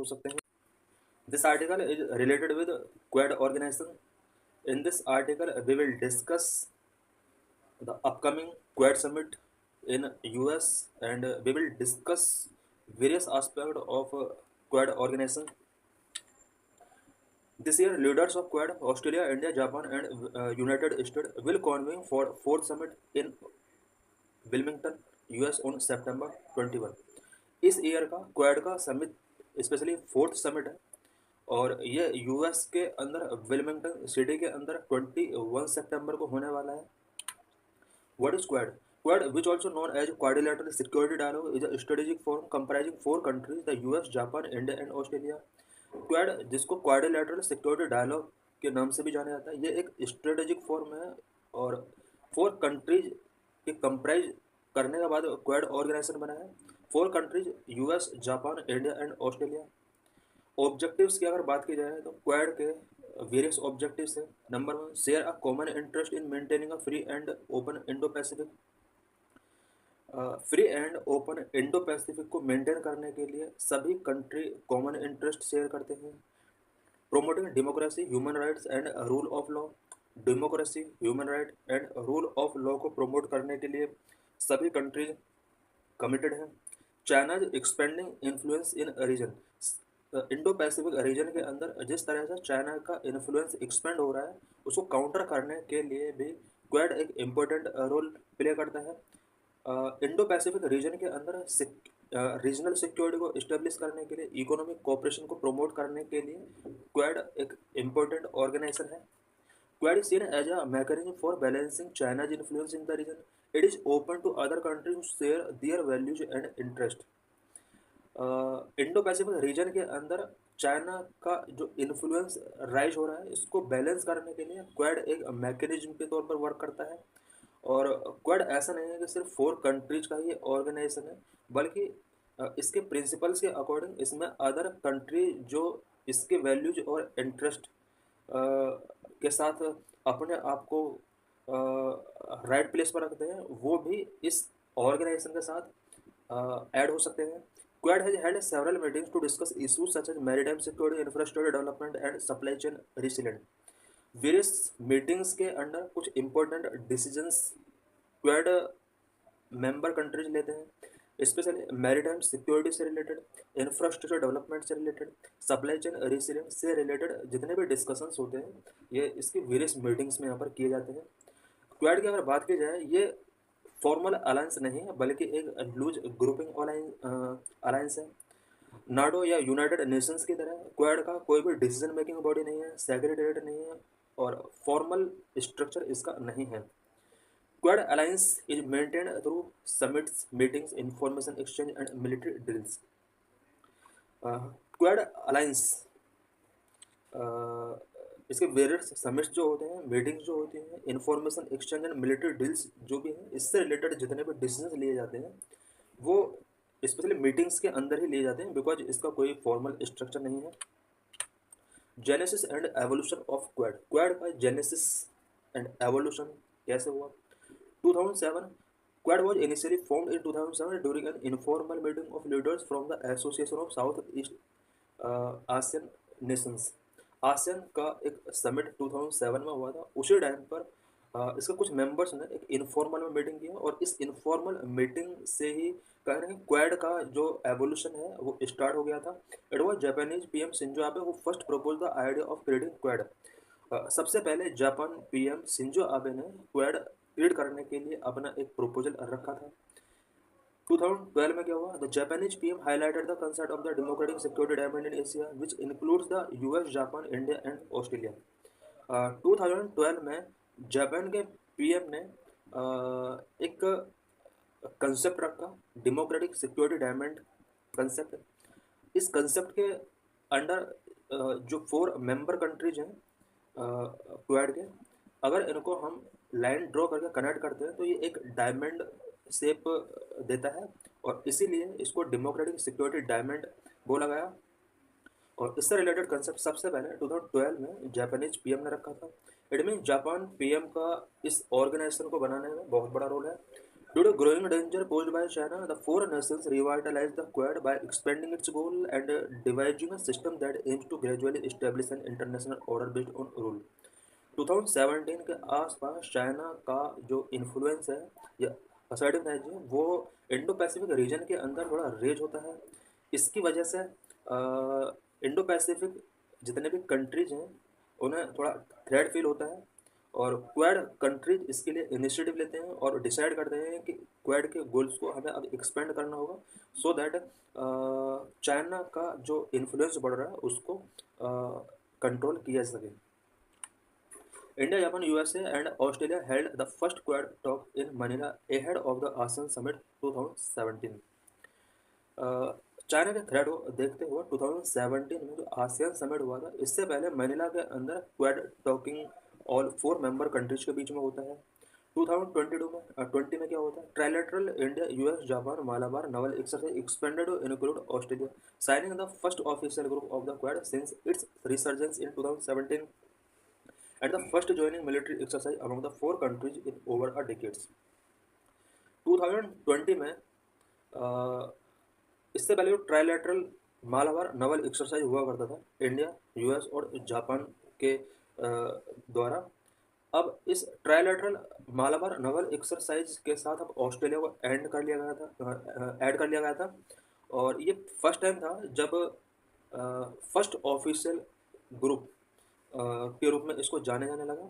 सकते हैं। This article is related with Quad organization. In this article we will discuss the upcoming Quad summit in US, and we will discuss various aspects of Quad organization. This year, leaders of Quad, Australia, India, Japan, and United States will convene for fourth summit in Wilmington, US on September 21. इस year का quad का summit specially fourth summit है और ये US के अंदर Wilmington city के अंदर 21 सितंबर को होने वाला है। What is Quad? Quad, which also known as Quadrilateral Security Dialogue, is a strategic forum comprising four countries: the US, Japan, India, and Australia. Quad, जिसको Quadrilateral Security Dialogue के नाम से भी जाना जाता है, ये एक स्ट्रेटेजिक फोरम है और फोर कंट्रीज के कंप्राइज करने के बाद क्वाड ऑर्गेनाइजेशन बना है। Four countries US, Japan, India and Australia. Objectives की अगर बात की जाए तो क्वाड के वेरियस ऑब्जेक्टिव्स है। Number 1, share a common interest in maintaining a free and open Indo Pacific. Free and open Indo Pacific को मेंटेन करने के लिए सभी कंट्री कॉमन इंटरेस्ट शेयर करते हैं। Promoting democracy, human rights and rule of law. Democracy, human right and rule of law को promote करने के लिए सभी कंट्रीज कमिटेड हैं। China expanding influence in region. Indo Pacific region के अंदर जिस तरह से चाइना का इन्फ्लुएंस एक्सपेंड हो रहा है उसको काउंटर करने के लिए भी क्वाड एक इम्पोर्टेंट रोल प्ले करता है। इंडो पैसिफिक रीजन के अंदर रीजनल सिक्योरिटी को इस्टेब्लिश करने के लिए, इकोनॉमिक कोऑपरेशन को प्रमोट करने के लिए क्वाड एक इम्पोर्टेंट ऑर्गेनाइजेशन है। Quad is seen as a mechanism for balancing China's influence in the region. It is open to other countries to share their values and interest. Indo Pacific region के अंदर China का जो influence rise हो रहा है इसको balance करने के लिए क्वाड एक मैकेनिज्म के तौर पर वर्क करता है। और क्वाड ऐसा नहीं है कि सिर्फ फोर कंट्रीज का ही ऑर्गेनाइजेशन है, बल्कि इसके प्रिंसिपल्स के अकॉर्डिंग इसमें अदर कंट्री जो इसके वैल्यूज और इंटरेस्ट के साथ अपने आप को राइट प्लेस पर रखते हैं वो भी इस ऑर्गेनाइजेशन के साथ ऐड हो सकते हैं। Quad has held several meetings to discuss issues such as maritime security, infrastructure development and supply chain resilient. Various meetings के अंडर कुछ important decisions Quad member countries लेते हैं, स्पेशली मैरीटाइम सिक्योरिटी से रिलेटेड, इंफ्रास्ट्रक्चर डेवलपमेंट से related, supply chain resilience से related जितने भी discussions होते हैं ये इसकी वेरियस मीटिंग्स में यहाँ पर किए जाते हैं। क्वाड की अगर बात की जाए ये फॉर्मल अलायंस नहीं है बल्कि एक लूज ग्रुपिंग अलायंस है। नाटो या यूनाइटेड नेशंस की तरह क्वाड का कोई भी डिसीजन मेकिंग बॉडी नहीं है, सेक्रेटेरिएट नहीं है और फॉर्मल स्ट्रक्चर इसका नहीं है। Quad alliance is maintained through summits, meetings, information exchange, and military drills. Quad alliance इसके वेरियस समिट्स जो होते हैं, मीटिंग्स जो होती हैं, information exchange and military deals जो भी हैं, इससे रिलेटेड जितने भी डिसीजन लिए जाते हैं वो स्पेशली मीटिंग्स के अंदर ही लिए जाते हैं बिकॉज इसका कोई फॉर्मल स्ट्रक्चर नहीं है। Genesis and evolution of Quad. Quad का जेनेसिस एंड एवोल्यूशन कैसे हुआ? 2007, Quad was initially formed in 2007 during an informal meeting of leaders from the Association of Southeast ASEAN Nations. ASEAN का एक summit 2007 में हुआ था। उसी टाइम पर इसके कुछ मेंबर्स ने एक इनफॉर्मल में मीटिंग किया और इस इनफॉर्मल मीटिंग से ही कहीं ना कहीं क्वाड का जो एवोल्यूशन है वो स्टार्ट हो गया था। It was Japanese PM Shinzo Abe who first propose the idea of creating quad. सबसे पहले जापान पीएम शिंजो आबे ने क्वाड क्रिएट करने के लिए अपना एक प्रपोजल रखा था। 2012 में क्या हुआ? The Japanese PM highlighted the concept of the democratic security diamond in Asia which includes the US, Japan, India and Australia. 2012 में जापान के पीएम ने एक कंसेप्ट रखा, डेमोक्रेटिक सिक्योरिटी डायमेंड कंसेप्ट। इस कंसेप्ट के अंडर जो फोर मेंबर कंट्रीज हैं quad के, अगर इनको हम लाइन ड्रॉ करके कनेक्ट करते हैं तो ये एक डायमंड शेप देता है और इसीलिए इसको डेमोक्रेटिक सिक्योरिटी डायमंड बोला गया। और इससे रिलेटेड कंसेप्ट सबसे पहले 2012 में जापानीज पीएम ने रखा था। इट मीन जापान पीएम का इस ऑर्गेनाइजेशन को बनाने में बहुत बड़ा रोल है। Due to growing danger posed by China, the four nations revitalized the Quad by expanding its goal and devising a system that aims to gradually establish an international order based on rule. 2017 के आसपास China का जो influence है या assertiveness है वो Indo Pacific region के अंदर थोड़ा रेज होता है। इसकी वजह से इंडो पैसिफिक जितने भी कंट्रीज हैं उन्हें थोड़ा थ्रेट फील होता है और क्वाड कंट्रीज इसके लिए इनिशिएटिव लेते हैं और डिसाइड करते हैं कि क्वाड के गोल्स को हमें अब एक्सपेंड करना होगा सो दैट चाइना का जो इन्फ्लुएंस बढ़ रहा है उसको कंट्रोल किया जा सके। India, Japan, USA, and Australia held the first Quad talk in Manila ahead of the ASEAN Summit 2017. China के थ्रेट को देखते हुए 2017 में जो आसियान समिट हुआ था इससे पहले मनीला के अंदर quad talking all four member countries के बीच में होता है। 2022 में 20 में क्या होता है trilateral India US Japan Malabar naval exercise expanded to include Australia signing the first official group of the Quad since its resurgence in 2017 at the first joining military exercise among the four countries in over a decades. 2020 में इससे पहले trilateral Malabar naval exercise हुआ करता था India US और Japan के द्वारा। अब इस ट्राइलेटरल मालाबार नवल एक्सरसाइज के साथ अब ऑस्ट्रेलिया को ऐड कर लिया गया था और ये फर्स्ट टाइम था जब फर्स्ट ऑफिशियल ग्रुप के रूप में इसको जाने जाने लगा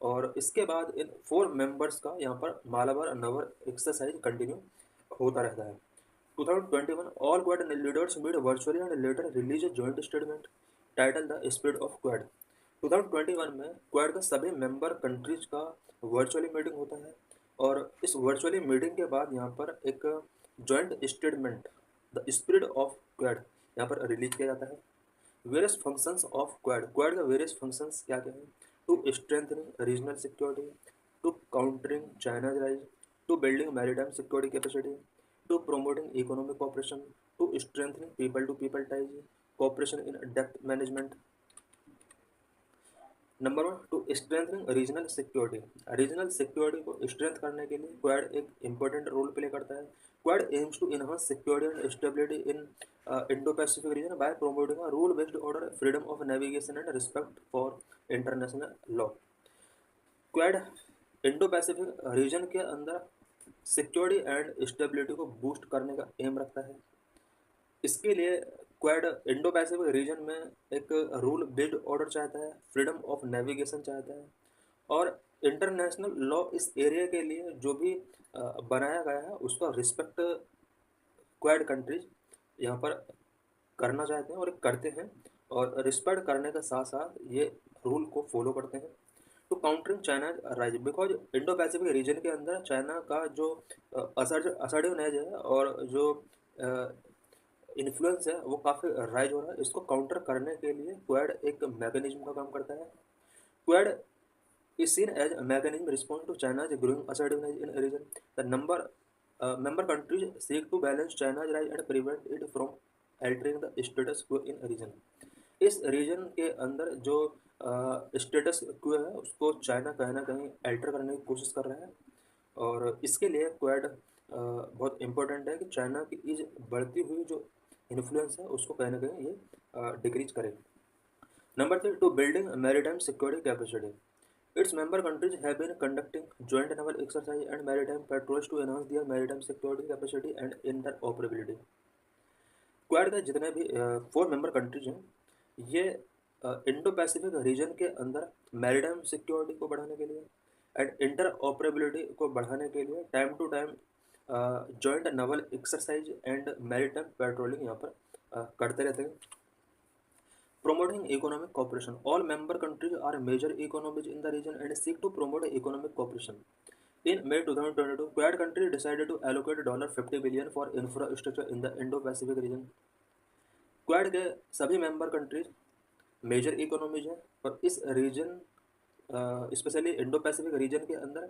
और इसके बाद इन फोर मेंबर्स का यहाँ पर मालाबार नवल एक्सरसाइज कंटिन्यू होता रहता है। 2021 all Quad leaders meet virtually and later release a joint statement titled The Spirit of Quad. 2021 में क्वाड के सभी मेंबर कंट्रीज का वर्चुअली मीटिंग होता है और इस वर्चुअली मीटिंग के बाद यहाँ पर एक joint statement the spirit of Quad यहाँ पर रिलीज किया जाता है। Various functions of Quad Quad का वेरियस फंक्शंस क्या क्या है to strengthening regional security to countering China's rise to building maritime security capacity to promoting economic cooperation, to strengthening people-to-people ties, cooperation in debt management. Number 1 to strengthening regional security. Regional security को strength करने के लिए quad एक important role play करता है। Quad aims to enhance security and stability in Indo Pacific region by promoting a rule based order freedom of navigation and respect for international law. Quad Indo Pacific region के अंदर security and stability को boost करने का M रखता है। इसके लिए quad Indo Pacific reason में एक रूल बेस्ड ऑर्डर चाहता है, फ्रीडम ऑफ नेविगेशन चाहता है और इंटरनेशनल लॉ इस एरिया के लिए जो भी बनाया गया है उसका रिस्पेक्ट क्वाड कंट्रीज यहाँ पर करना चाहते हैं और करते हैं और रिस्पेक्ट करने के साथ साथ ये रूल को फॉलो करते हैं। To countering China rise because Indo Pacific region के अंदर चाइना का जो असर्टिवनेस है और जो इन्फ्लुएंस है वो काफ़ी राइज हो रहा है। इसको काउंटर करने के लिए क्वाड एक मैकेनिज्म का काम करता है। Quad is seen as a mechanism response to China's growing assertiveness in region. The member countries seek to balance China's rise and prevent it from altering the status quo in region. इस reason के अंदर जो status क्यो है उसको China कहीं ना कहीं अल्टर करने की कोशिश कर रहा है और इसके लिए क्वाड बहुत इम्पोर्टेंट है कि चाइना की इस बढ़ती हुई जो इन्फ्लुएंस है उसको कहीं ना कहीं ये डिक्रीज करे। Number 3 to building maritime security capacity. Its member countries have been conducting joint naval exercise and maritime patrols to enhance their maritime security capacity and interoperability. Quad के जितने भी 4 मेंबर कंट्रीज हैं ये इंडो पैसिफिक रीजन के अंदर maritime security को बढ़ाने के लिए एंड इंटरऑपरेबिलिटी को बढ़ाने के लिए time to time joint naval exercise and maritime patrolling यहाँ पर करते रहते हैं। Promoting economic cooperation. All member countries are major economies in the region and seek to promote economic cooperation. In May 2022, Quad countries decided to allocate $50 billion for infrastructure in the Indo-Pacific region. Quad के सभी member countries major economies हैं और इस region specially Indo Pacific region के अंदर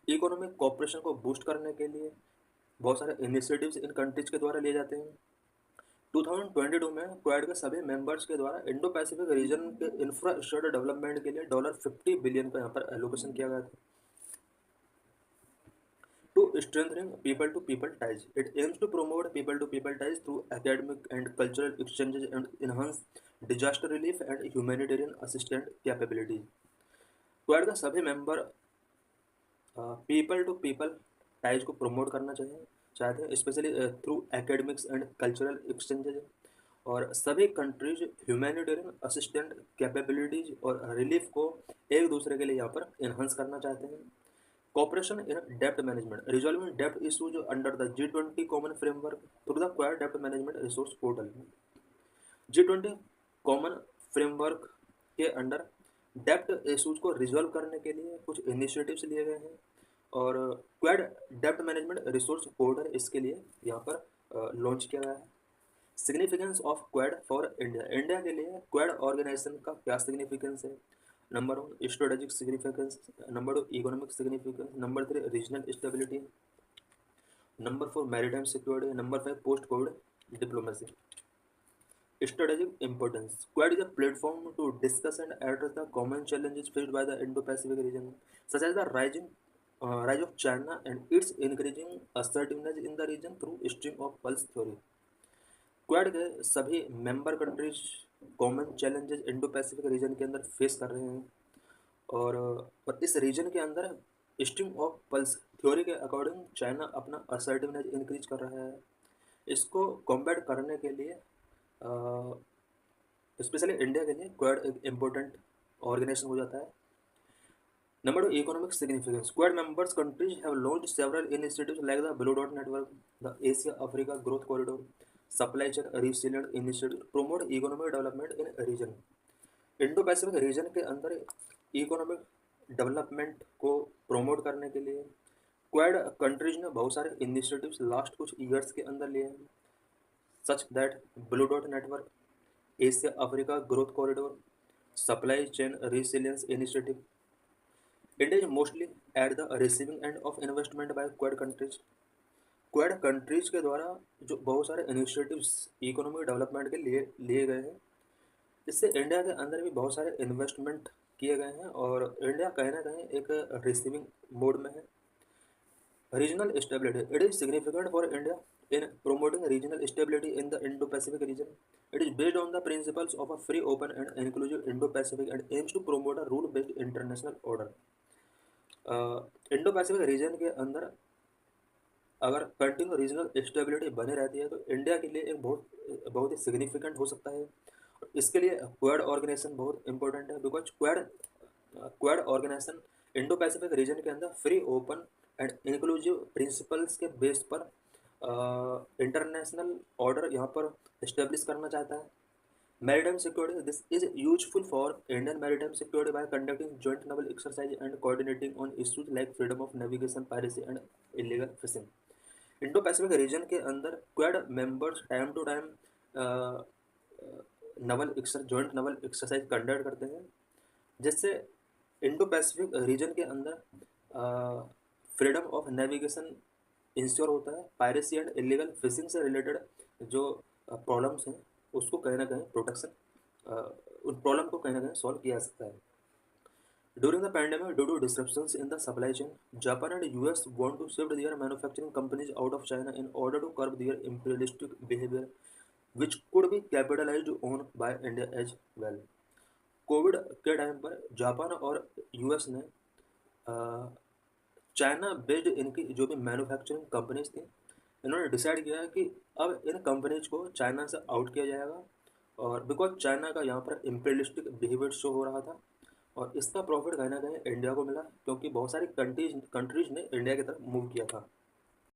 economic cooperation को boost करने के लिए बहुत सारे इनिशिएटिव्स इन कंट्रीज के द्वारा लिए जाते हैं। 2022 में क्वाड के सभी मेंबर्स के द्वारा इंडो पैसिफिक रीजन के इंफ्रास्ट्रक्चर डेवलपमेंट के लिए $50 बिलियन का यहाँ पर एलोकेशन किया गया था। To strengthening people-to-people ties. It aims to promote people-to-people ties through academic and cultural exchanges and enhance disaster relief and humanitarian assistance capabilities. Quad का सभी member people to people ties को promote करना चाहिए चाहते हैं, specially through academics and cultural exchanges, और सभी countries humanitarian assistant capabilities और रिलीफ को एक दूसरे के लिए यहाँ पर इन्हांस करना चाहते हैं. Cooperation in debt management, resolving debt issues under the G20 common framework through the Quad Debt Management Resource Portal. G20 common framework के अंडर डेप्ट इशूज को रिजॉल्व करने के लिए कुछ इनिशिएटिव्स लिए गए हैं, और क्वाड डेप्ट मैनेजमेंट रिसोर्स पोर्टल इसके लिए यहाँ पर लॉन्च किया गया है. Significance of quad for India. India के लिए क्वाड ऑर्गेनाइजेशन का क्या सिग्निफिकेंस है? Number 1 strategic significance, number 2 economic significance, number 3 regional stability, number 4 maritime security, number 5 post Covid diplomacy. Strategic importance. Quad is a platform to discuss and address the common challenges faced by the Indo-Pacific region, such as the rise of China and its increasing assertiveness in the region through stream of pulse theory. Quad के सभी member countries common challenges Indo Pacific region के अंदर face कर रहे हैं, और इस reason के अंदर स्ट्रीम ऑफ पल्स थ्योरी के अकॉर्डिंग चाइना अपना असर्टिवनेस इंक्रीज कर रहा है. इसको कॉम्बैट करने के लिए स्पेशली इंडिया के लिए क्वाड एक इम्पोर्टेंट ऑर्गेनाइजेशन हो जाता है. Number 2 economic significance. Quad members countries have launched several initiatives like the Blue Dot Network, the Asia Africa Growth Corridor, Supply Chain Resilient Initiative promote economic development in region. Indo Pacific region के अंदर economic development को promote करने के लिए quad countries ने बहुत सारे initiatives last कुछ ईयर्स के अंदर लिए हैं, such that Blue Dot Network, Asia Africa Growth Corridor, Supply Chain Resilience Initiative. India is mostly at the receiving end of investment by Quad countries. Quad countries के द्वारा जो बहुत सारे इनिशिएटिव्स इकोनॉमिक डेवलपमेंट के लिए गए हैं, इससे इंडिया के अंदर भी बहुत सारे इन्वेस्टमेंट किए गए हैं, और इंडिया कहीं ना कहीं एक रिसीविंग मोड में है. Regional stability. It is significant for India in promoting regional stability in the Indo-Pacific region. It is based on the principles of a free, open, and inclusive Indo-Pacific and aims to promote a rule-based international order. Indo-Pacific region के अंदर अगर continue regional stability बनी रहती है तो India के लिए एक बहुत ही सिग्निफिकेंट हो सकता है. इसके लिए क्वाड ऑर्गेनाइजेशन बहुत इंपॉर्टेंट है, because Quad organization Indo Pacific region के अंदर free, open and inclusive principles के बेस पर इंटरनेशनल ऑर्डर यहाँ पर इस्टेब्लिश करना चाहता है. Maritime security. This is useful for Indian maritime security by conducting joint naval exercise and coordinating on issues like freedom of navigation, piracy and illegal fishing. Indo Pacific region के अंदर Quad members time to time joint naval exercise conduct करते हैं, जिससे Indo Pacific region के अंदर freedom of navigation ensure होता है. Piracy and illegal fishing से रिलेटेड जो प्रॉब्लम्स हैं उसको कहीं ना कहीं प्रोटेक्शन, उन प्रॉब्लम को कहीं ना कहीं सॉल्व किया जा सकता है. During the pandemic, due to disruptions in the supply chain, Japan and US want to shift their manufacturing companies out of China in order to curb their imperialistic behavior, which could be capitalized on by India as well. Covid के time पर Japan और US ने China based इनकी जो भी manufacturing companies थी, इन्होंने decide किया कि अब इन कंपनीज को चाइना से आउट किया जाएगा, और बिकॉज चाइना का यहाँ पर इम्पीरियलिस्टिक बिहेवियर शो हो रहा था, और इसका प्रॉफिट कहीं ना कहीं इंडिया को मिला, क्योंकि बहुत सारी कंट्रीज ने इंडिया की तरफ मूव किया था.